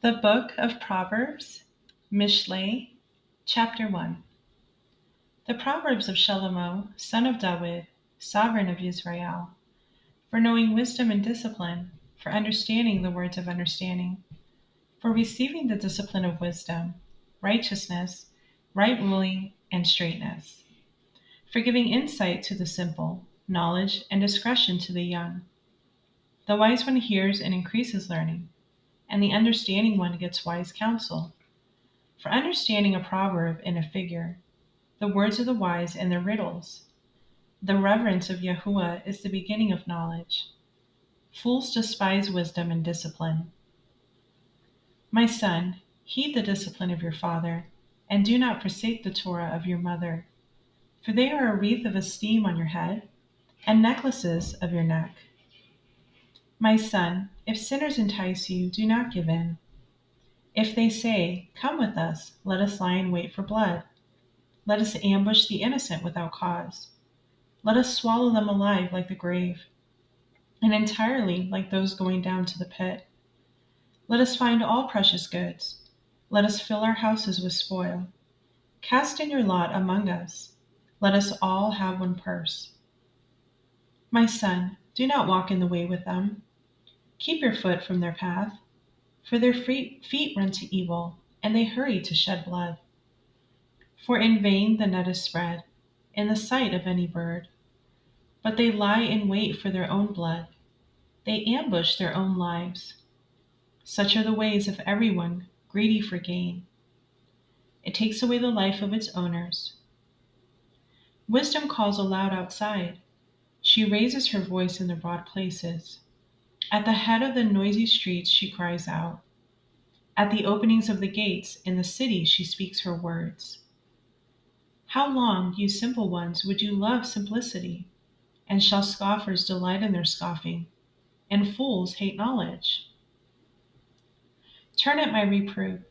The Book of Proverbs, Mishley, Chapter 1. The Proverbs of Shalom, son of David, sovereign of Israel, for knowing wisdom and discipline, for understanding the words of understanding, for receiving the discipline of wisdom, righteousness, right ruling, and straightness, for giving insight to the simple, knowledge and discretion to the young. The wise one hears and increases learning, and the understanding one gets wise counsel. For understanding a proverb and a figure, the words of the wise and their riddles. The reverence of Yahuwah is the beginning of knowledge. Fools despise wisdom and discipline. My son, heed the discipline of your father, and do not forsake the Torah of your mother, for they are a wreath of esteem on your head, and necklaces of your neck. My son, if sinners entice you, do not give in. If they say, "Come with us, let us lie in wait for blood. Let us ambush the innocent without cause. Let us swallow them alive like the grave, and entirely like those going down to the pit. Let us find all precious goods. Let us fill our houses with spoil. Cast in your lot among us. Let us all have one purse." My son, do not walk in the way with them. Keep your foot from their path, for their feet run to evil, and they hurry to shed blood. For in vain the net is spread, in the sight of any bird. But they lie in wait for their own blood. They ambush their own lives. Such are the ways of everyone greedy for gain. It takes away the life of its owners. Wisdom calls aloud outside. She raises her voice in the broad places. At the head of the noisy streets she cries out. At the openings of the gates in the city she speaks her words. How long, you simple ones, would you love simplicity? And shall scoffers delight in their scoffing, and fools hate knowledge? Turn at my reproof.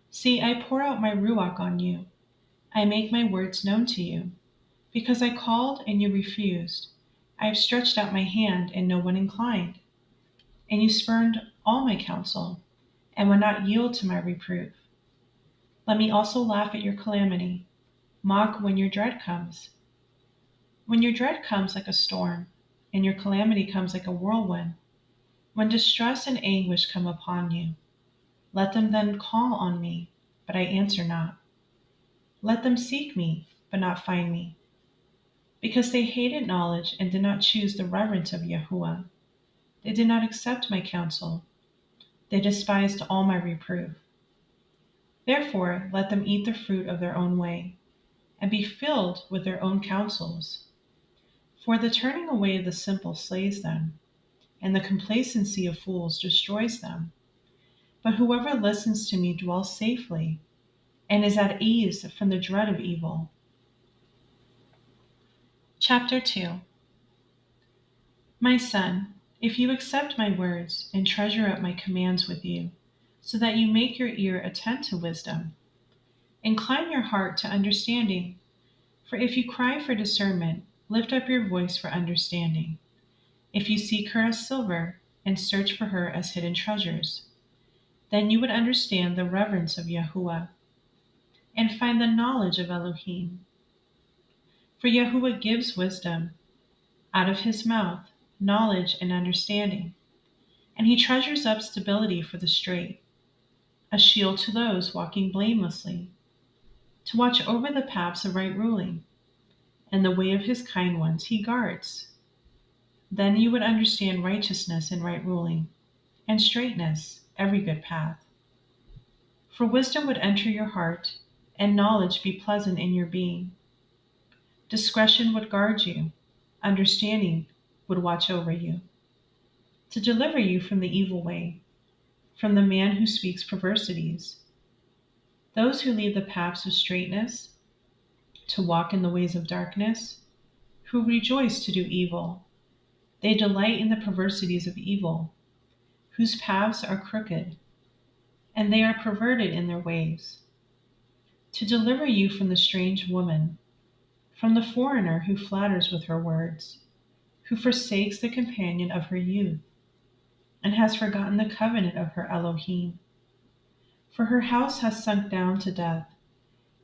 See, I pour out my ruach on you. I make my words known to you. Because I called and you refused. I have stretched out my hand and no one inclined. And you spurned all my counsel and would not yield to my reproof. Let me also laugh at your calamity, mock when your dread comes. When your dread comes like a storm, and your calamity comes like a whirlwind, when distress and anguish come upon you, let them then call on me, but I answer not. Let them seek me, but not find me. Because they hated knowledge and did not choose the reverence of Yahuwah. They did not accept my counsel. They despised all my reproof. Therefore, let them eat the fruit of their own way, and be filled with their own counsels. For the turning away of the simple slays them, and the complacency of fools destroys them. But whoever listens to me dwells safely, and is at ease from the dread of evil. Chapter 2. My son, if you accept my words and treasure up my commands with you, so that you make your ear attend to wisdom, incline your heart to understanding, for if you cry for discernment, lift up your voice for understanding. If you seek her as silver and search for her as hidden treasures, then you would understand the reverence of Yahuwah and find the knowledge of Elohim. For Yahuwah gives wisdom, out of his mouth knowledge and understanding, and he treasures up stability for the straight, a shield to those walking blamelessly, to watch over the paths of right ruling, and the way of his kind ones he guards. Then you would understand righteousness and right ruling, and straightness, every good path. For wisdom would enter your heart, and knowledge be pleasant in your being. Discretion would guard you, understanding would watch over you, to deliver you from the evil way, from the man who speaks perversities. Those who leave the paths of straightness, to walk in the ways of darkness, who rejoice to do evil, they delight in the perversities of evil, whose paths are crooked, and they are perverted in their ways. To deliver you from the strange woman, from the foreigner who flatters with her words, who forsakes the companion of her youth. and has forgotten the covenant of her Elohim. For her house has sunk down to death,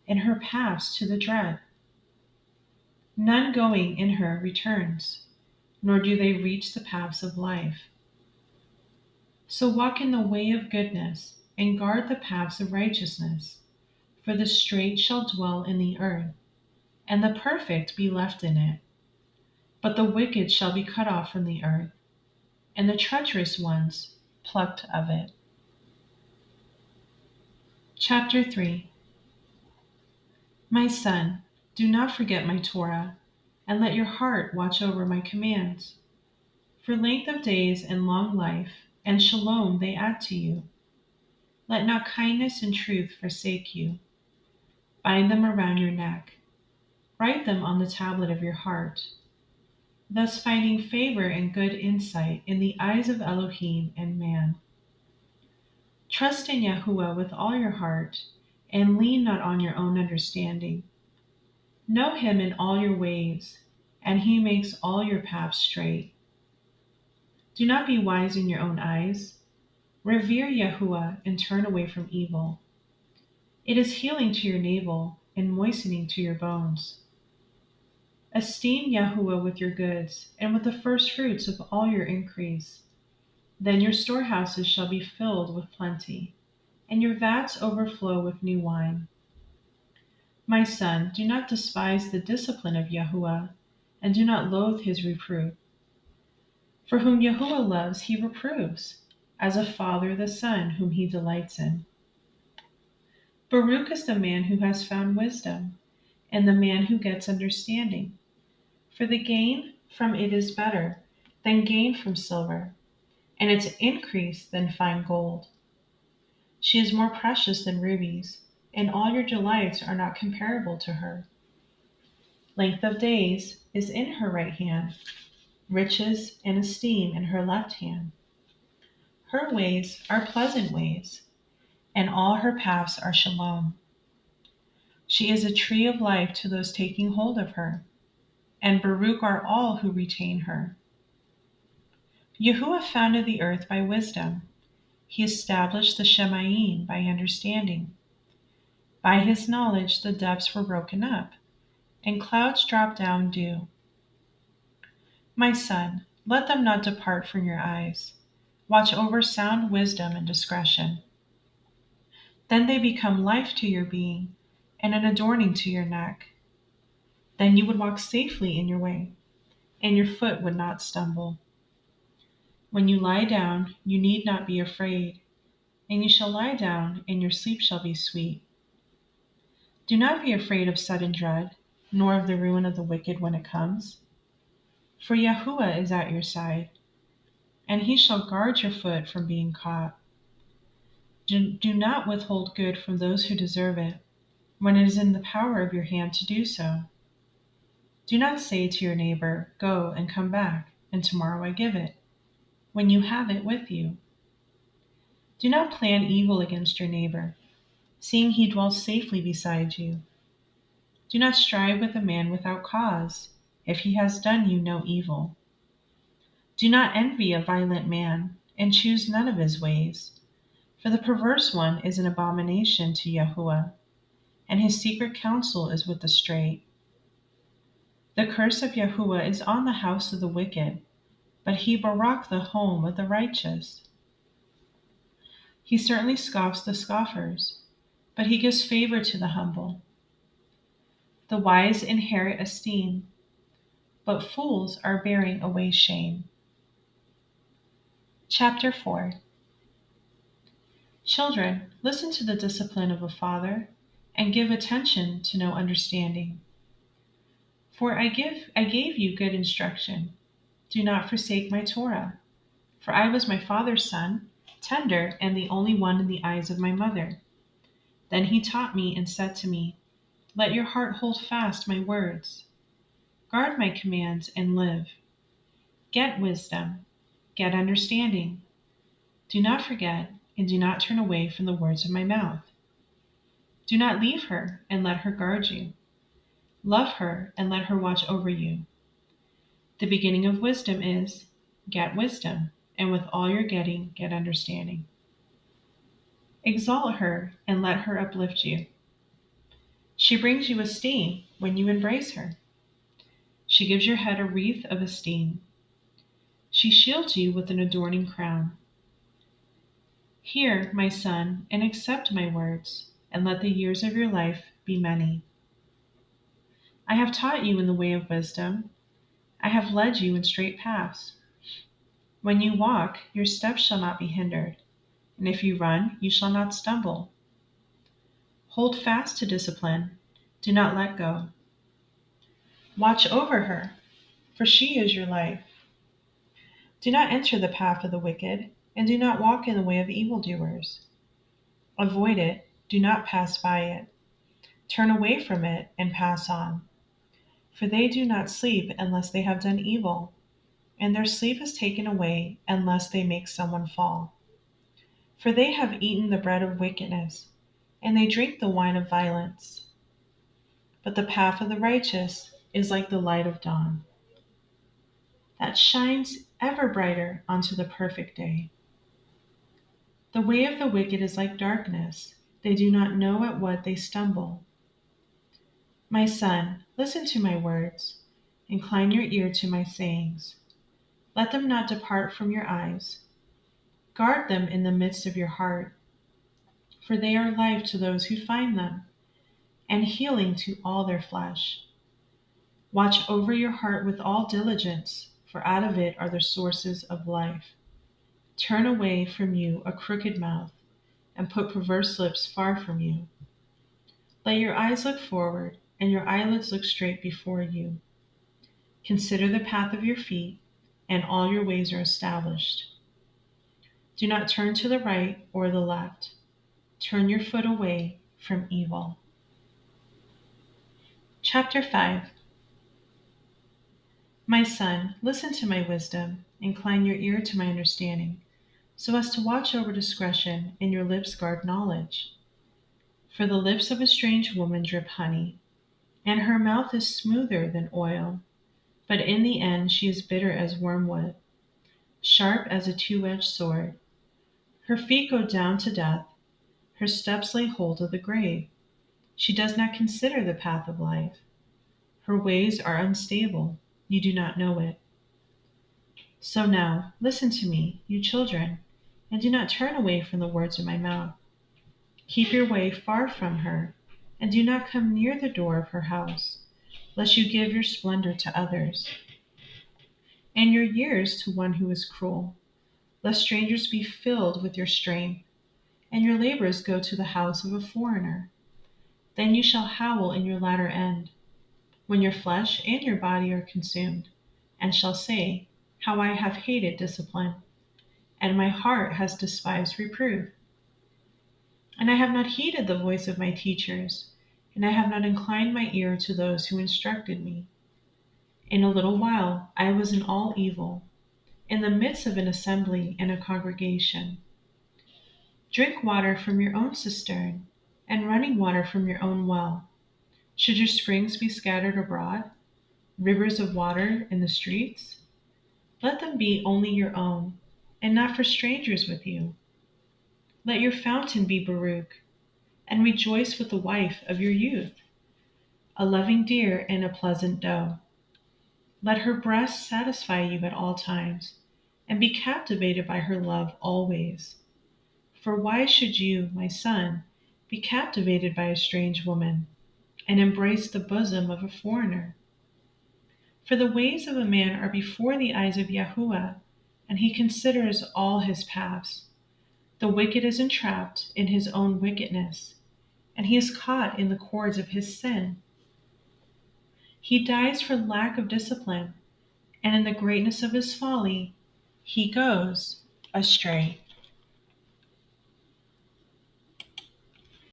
and her paths to the dread. None going in her returns, nor do they reach the paths of life. So walk in the way of goodness, and guard the paths of righteousness. For the straight shall dwell in the earth, and the perfect be left in it. But the wicked shall be cut off from the earth, and the treacherous ones plucked of it. Chapter 3. My son, do not forget my Torah, and let your heart watch over my commands. For length of days and long life, and shalom they add to you. Let not kindness and truth forsake you. Bind them around your neck. Write them on the tablet of your heart, thus finding favor and good insight in the eyes of Elohim and man. Trust in Yahuwah with all your heart, and lean not on your own understanding. Know him in all your ways, and he makes all your paths straight. Do not be wise in your own eyes. Revere Yahuwah and turn away from evil. It is healing to your navel and moistening to your bones. Esteem Yahuwah with your goods, and with the first fruits of all your increase. Then your storehouses shall be filled with plenty, and your vats overflow with new wine. My son, do not despise the discipline of Yahuwah, and do not loathe his reproof. For whom Yahuwah loves, he reproves, as a father the son whom he delights in. Baruch is the man who has found wisdom, and the man who gets understanding. For the gain from it is better than gain from silver, and its increase than fine gold. She is more precious than rubies, and all your delights are not comparable to her. Length of days is in her right hand, riches and esteem in her left hand. Her ways are pleasant ways, and all her paths are shalom. She is a tree of life to those taking hold of her, and Baruch are all who retain her. Yahuwah founded the earth by wisdom. He established the Shemayim by understanding. By his knowledge the depths were broken up, and clouds dropped down dew. My son, let them not depart from your eyes. Watch over sound wisdom and discretion. Then they become life to your being, and an adorning to your neck. Then you would walk safely in your way, and your foot would not stumble. When you lie down, you need not be afraid, and you shall lie down, and your sleep shall be sweet. Do not be afraid of sudden dread, nor of the ruin of the wicked when it comes. For Yahuwah is at your side, and he shall guard your foot from being caught. Do not withhold good from those who deserve it, when it is in the power of your hand to do so. Do not say to your neighbor, "Go and come back, and tomorrow I give it," when you have it with you. Do not plan evil against your neighbor, seeing he dwells safely beside you. Do not strive with a man without cause, if he has done you no evil. Do not envy a violent man, and choose none of his ways, for the perverse one is an abomination to Yahuwah, and his secret counsel is with the straight. The curse of Yahuwah is on the house of the wicked, but he barak the home of the righteous. He certainly scoffs the scoffers, but he gives favor to the humble. The wise inherit esteem, but fools are bearing away shame. Chapter 4. Children, listen to the discipline of a father, and give attention to know understanding. For I gave you good instruction. Do not forsake my Torah. For I was my father's son, tender, and the only one in the eyes of my mother. Then he taught me and said to me, "Let your heart hold fast my words. Guard my commands and live. Get wisdom, get understanding. Do not forget, and do not turn away from the words of my mouth. Do not leave her, and let her guard you. Love her, and let her watch over you. The beginning of wisdom is, get wisdom, and with all you're getting, get understanding. Exalt her and let her uplift you. She brings you esteem when you embrace her. She gives your head a wreath of esteem. She shields you with an adorning crown. Hear, my son, and accept my words, and let the years of your life be many. I have taught you in the way of wisdom. I have led you in straight paths. When you walk, your steps shall not be hindered, and if you run, you shall not stumble. Hold fast to discipline. Do not let go. Watch over her, for she is your life. Do not enter the path of the wicked, and do not walk in the way of evildoers. Avoid it, do not pass by it. Turn away from it and pass on. For they do not sleep unless they have done evil, and their sleep is taken away unless they make someone fall. For they have eaten the bread of wickedness, and they drink the wine of violence. But the path of the righteous is like the light of dawn, that shines ever brighter unto the perfect day. The way of the wicked is like darkness. They do not know at what they stumble. My son, listen to my words. Incline your ear to my sayings. Let them not depart from your eyes. Guard them in the midst of your heart, for they are life to those who find them, and healing to all their flesh. Watch over your heart with all diligence, for out of it are the sources of life. Turn away from you a crooked mouth, and put perverse lips far from you. Let your eyes look forward, and your eyelids look straight before you. Consider the path of your feet, and all your ways are established. Do not turn to the right or the left. Turn your foot away from evil. Chapter 5. My son, listen to my wisdom, incline your ear to my understanding, so as to watch over discretion, and your lips guard knowledge. For the lips of a strange woman drip honey, and her mouth is smoother than oil, but in the end she is bitter as wormwood, sharp as a two-edged sword. Her feet go down to death, her steps lay hold of the grave. She does not consider the path of life. Her ways are unstable, you do not know it. So now, listen to me, you children, and do not turn away from the words of my mouth. Keep your way far from her, and do not come near the door of her house, lest you give your splendor to others, and your years to one who is cruel, lest strangers be filled with your strength, and your labors go to the house of a foreigner. Then you shall howl in your latter end, when your flesh and your body are consumed, and shall say, how I have hated discipline, and my heart has despised reproof. And I have not heeded the voice of my teachers, and I have not inclined my ear to those who instructed me. In a little while I was in all evil, in the midst of an assembly and a congregation. Drink water from your own cistern, and running water from your own well. Should your springs be scattered abroad, rivers of water in the streets? Let them be only your own, and not for strangers with you. Let your fountain be Baruch, and rejoice with the wife of your youth, a loving deer and a pleasant doe. Let her breast satisfy you at all times, and be captivated by her love always. For why should you, my son, be captivated by a strange woman, and embrace the bosom of a foreigner? For the ways of a man are before the eyes of Yahuwah, and he considers all his paths. The wicked is entrapped in his own wickedness, and he is caught in the cords of his sin. He dies for lack of discipline, and in the greatness of his folly, he goes astray.